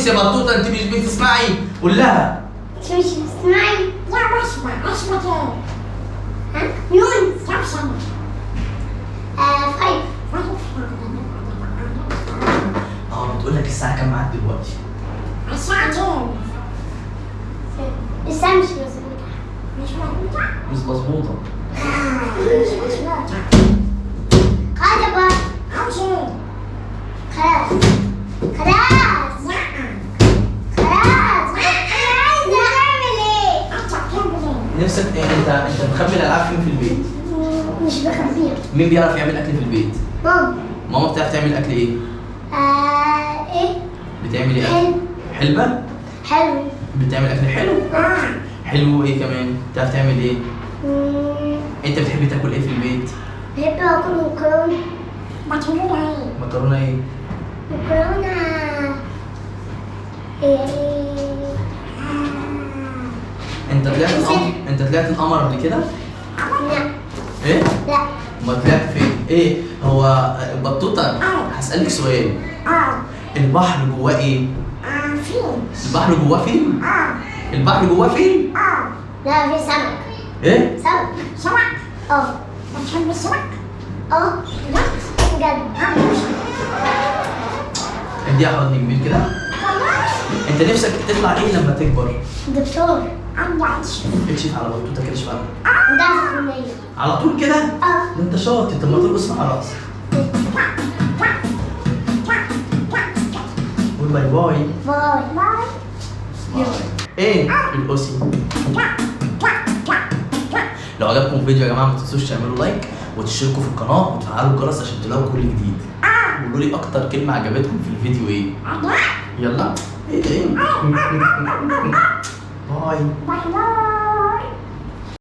يا بطوطه، انت مش بتسمعي؟ قول لها. انت مش بتسمعي؟ لا بسمع. اسمك ايه؟ ها؟ نون. كم سنة؟ 5. بتقول لك الساعه كام معاك دلوقتي؟ الساعة كام؟ الساعة مش مظبوطة. مش موجودة؟ مش مظبوطه. مش موجودة. خلاص بقى. عاوز ايه؟ خلاص. خلاص. لا. خلاص. أنا عايزة أعمل إيه؟ انت بتعمل ايه؟ نفسك ايه؟ انت مخبي الالعاب فين في البيت؟ مش بخبيها. مين بيعرف يعمل اكل في البيت؟ ماما. ماما بتعرف تعمل اكل ايه؟ إيه؟ بتعمل ايه؟ حلو. حلبه؟ حلو. بتعمل اكل حلو؟ حلو. ايه كمان؟ بتعرف تعمل ايه؟ انت بتحبي تاكل ايه في البيت؟ بحب آكل مكرونة. بتعملها ايه؟ مكرونه ايه؟ مكرونة. إيه؟ انت طلعت القمر قبل كده؟ لا. ايه؟ لا. ما طلعت فين؟ ايه؟ هو بطوطه هسألك سؤال. البحر جواه ايه؟ فين؟ البحر جواه فين؟ البحر جواه فين؟ لا، في سمك. ايه؟ سمك. سمك؟ اه. بتحب السمك؟ اه. بجد؟ بجد. اديها حضن كبير كده. انت نفسك تطلع ايه لما تكبر؟ دكتور. عندي عطش. اكشف على بطوطه كده، اكشف على ده فنية. على طول كده؟ اه. ده انت شاطر. طب ما ترقص مع راسك. قول باي باي. باي. باي. ايه؟ القصي. لو عجبكم الفيديو يا جماعه ما تنسوش تعملوا لايك وتشتركوا في القناه وتفعلوا الجرس عشان تلاقوا كل جديد. قولوا لي اكتر كلمه عجبتكم في الفيديو ايه؟ يلا. ايه ده ايه؟ باي. باي باي.